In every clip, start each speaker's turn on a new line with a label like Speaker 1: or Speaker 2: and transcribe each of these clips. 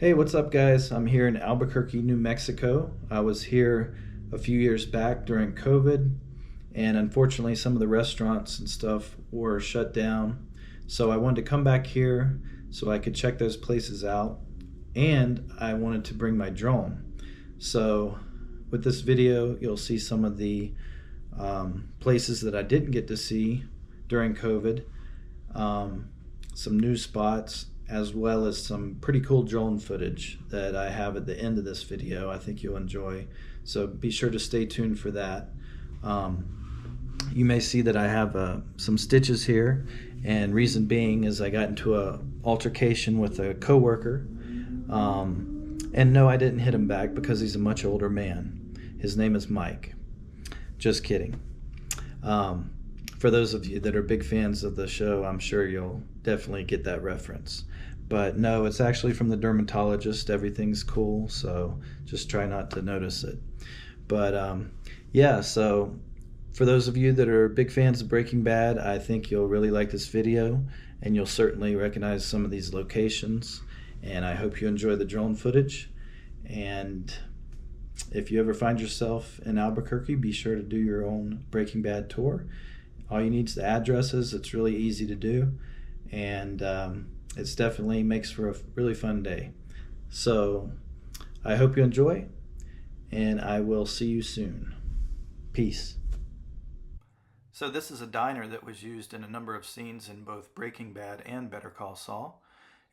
Speaker 1: Hey, what's up, guys? I'm here in Albuquerque, New Mexico. I was here a few years back during COVID, and unfortunately, some of the restaurants and stuff were shut down. So I wanted to come back here so I could check those places out, and I wanted to bring my drone. So, with this video, you'll see some of the places that I didn't get to see during COVID, um, some new spots, as well as some pretty cool drone footage that I have at the end of this video. I think you'll enjoy. So be sure to stay tuned for that. You may see that I have some stitches here, and reason being is I got into a altercation with a coworker. And no, I didn't hit him back because he's a much older man. His name is Mike. Just kidding. For those of you that are big fans of the show, I'm sure you'll definitely get that reference. But no, it's actually from the dermatologist. Everything's cool, so just try not to notice it. But yeah, so for those of you that are big fans of Breaking Bad, I think you'll really like this video, and you'll certainly recognize some of these locations. And I hope you enjoy the drone footage. And if you ever find yourself in Albuquerque, be sure to do your own Breaking Bad tour. All you need is the addresses. It's really easy to do, and it's definitely makes for a really fun day. So I hope you enjoy, and I will see you soon. Peace. So this is a diner that was used in a number of scenes in both Breaking Bad and Better Call Saul.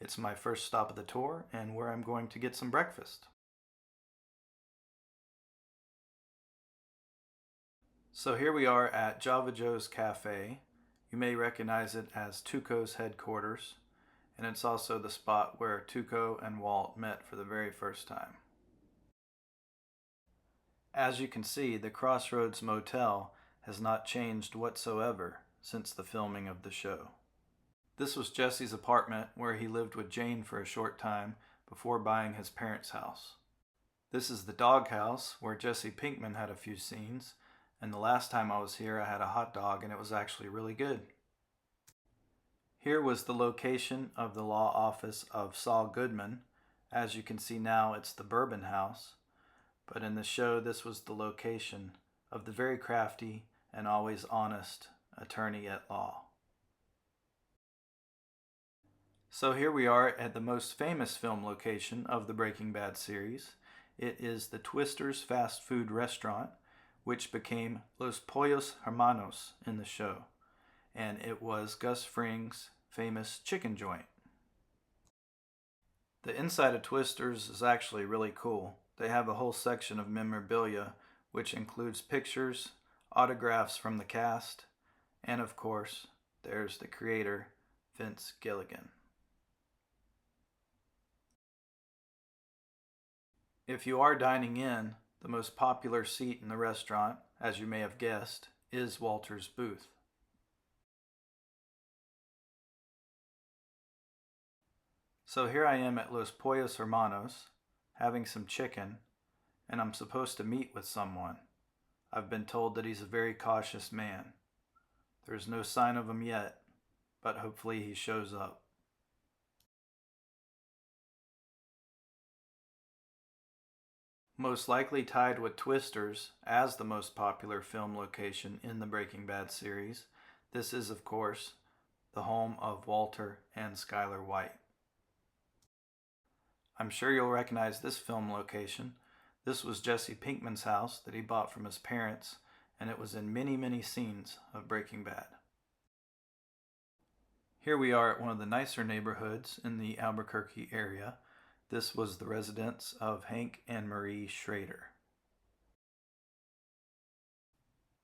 Speaker 1: It's my first stop of the tour, and where I'm going to get some breakfast. So here we are at Java Joe's Cafe. You may recognize it as Tuco's headquarters, and it's also the spot where Tuco and Walt met for the very first time. As you can see, the Crossroads Motel has not changed whatsoever since the filming of the show. This was Jesse's apartment where he lived with Jane for a short time before buying his parents' house. This is the doghouse where Jesse Pinkman had a few scenes, and the last time I was here I had a hot dog and it was actually really good. Here was the location of the law office of Saul Goodman. As you can see now, it's the Bourbon House, but in the show this was the location of the very crafty and always honest attorney at law. So here we are at the most famous film location of the Breaking Bad series. It is the Twister's fast food restaurant, which became Los Pollos Hermanos in the show, and it was Gus Fring's famous chicken joint. The inside of Twister's is actually really cool. They have a whole section of memorabilia, which includes pictures, autographs from the cast, and of course, there's the creator, Vince Gilligan. If you are dining in, the most popular seat in the restaurant, as you may have guessed, is Walter's booth. So here I am at Los Pollos Hermanos, having some chicken, and I'm supposed to meet with someone. I've been told that he's a very cautious man. There's no sign of him yet, but hopefully he shows up. Most likely tied with Twister's as the most popular film location in the Breaking Bad series, this is, of course, the home of Walter and Skyler White. I'm sure you'll recognize this film location. This was Jesse Pinkman's house that he bought from his parents, and it was in many, many scenes of Breaking Bad. Here we are at one of the nicer neighborhoods in the Albuquerque area. This was the residence of Hank and Marie Schrader.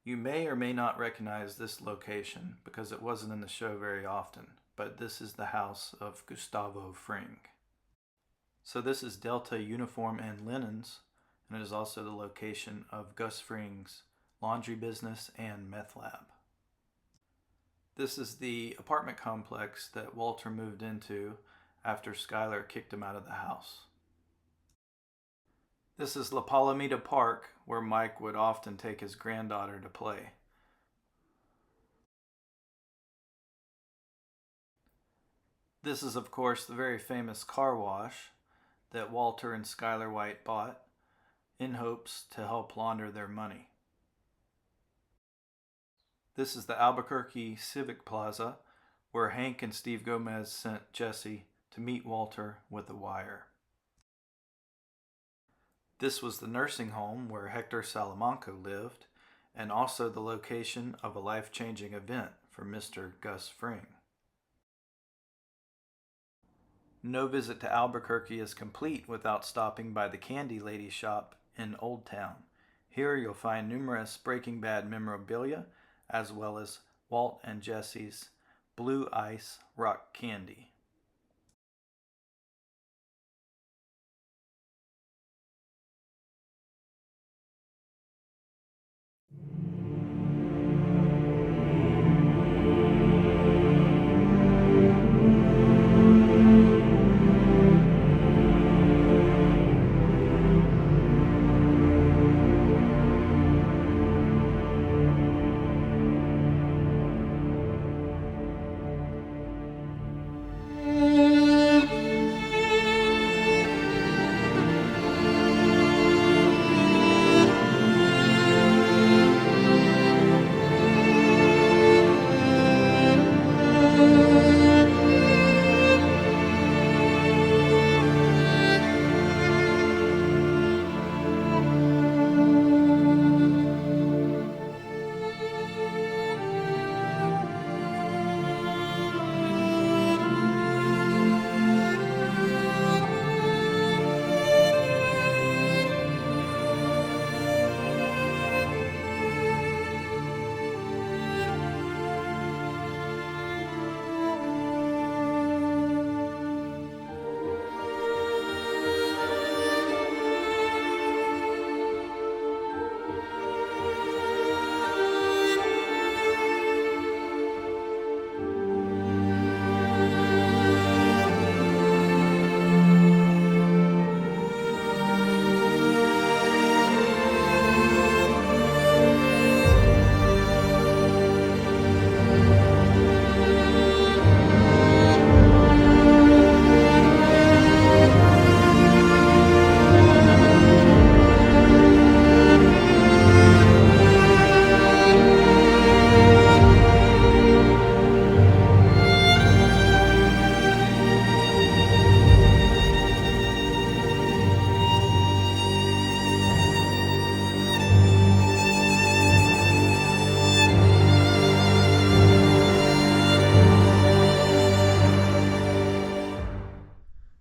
Speaker 1: You may or may not recognize this location because it wasn't in the show very often, but this is the house of Gustavo Fring. So this is Delta Uniform and Linens, and it is also the location of Gus Fring's laundry business and meth lab. This is the apartment complex that Walter moved into after Skyler kicked him out of the house. This is La Palomita Park, where Mike would often take his granddaughter to play. This is, of course, the very famous car wash. that Walter and Schuyler White bought in hopes to help launder their money. This is the Albuquerque Civic Plaza, where Hank and Steve Gomez sent Jesse to meet Walter with a wire. This was the nursing home where Hector Salamanca lived, and also the location of a life-changing event for Mr. Gus Fring. No visit to Albuquerque is complete without stopping by the Candy Lady shop in Old Town. Here you'll find numerous Breaking Bad memorabilia, as well as Walt and Jesse's Blue Ice rock candy.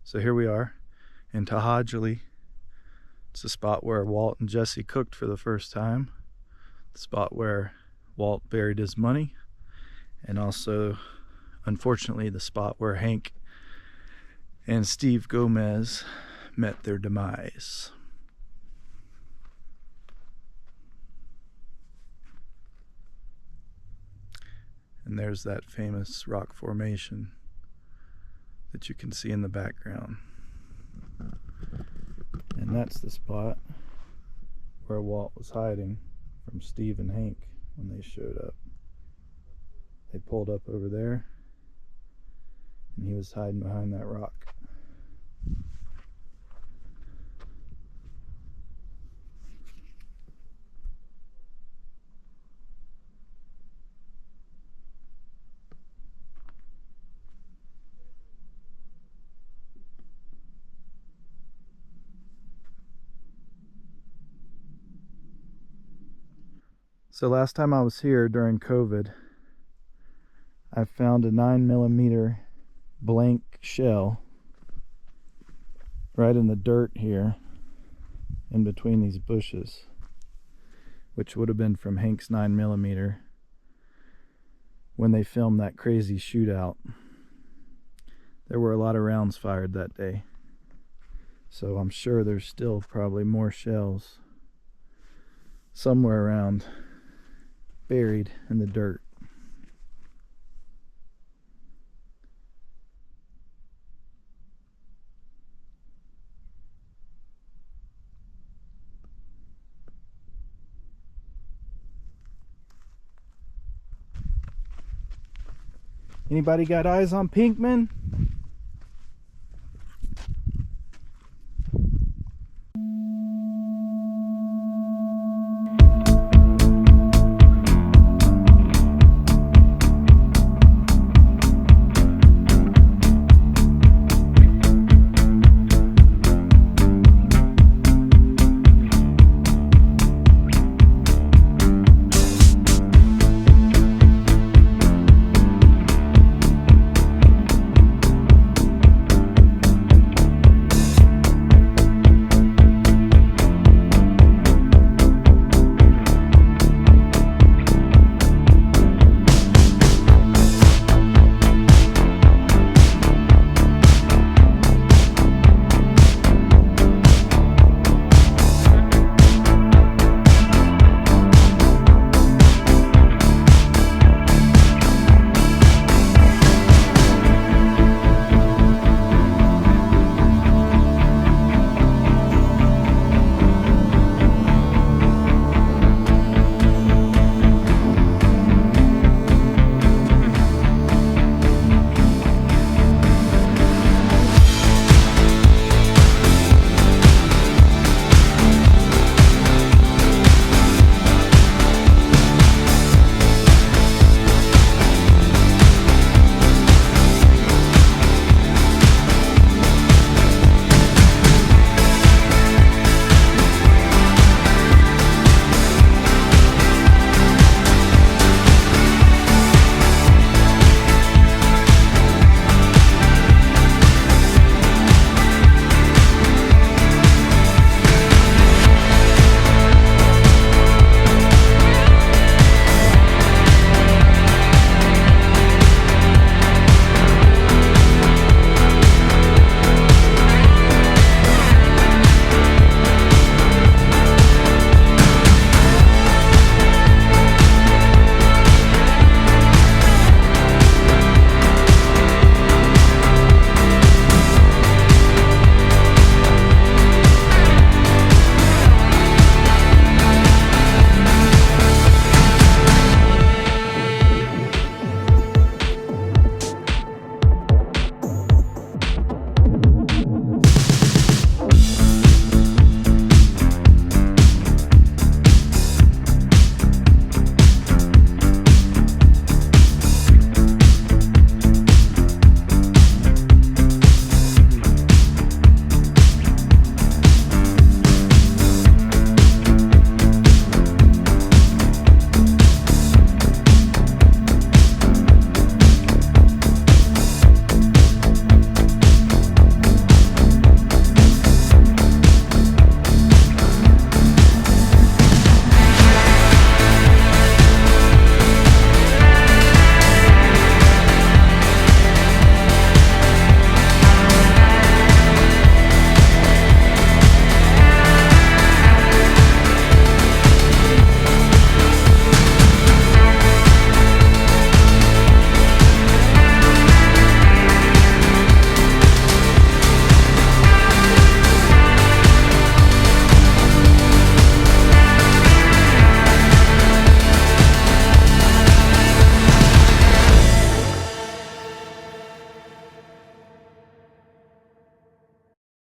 Speaker 1: So here we are in Tahajali. It's the spot where Walt and Jesse cooked for the first time. The spot where Walt buried his money. And also, unfortunately, the spot where Hank and Steve Gomez met their demise. And there's that famous rock formation that you can see in the background. And that's the spot where Walt was hiding from Steve and Hank when they showed up. They pulled up over there, and he was hiding behind that rock. So last time I was here during COVID, I found a 9mm blank shell right in the dirt here in between these bushes, which would have been from Hank's 9mm when they filmed that crazy shootout. There were a lot of rounds fired that day, so I'm sure there's still probably more shells somewhere around, buried in the dirt. Anybody got eyes on Pinkman?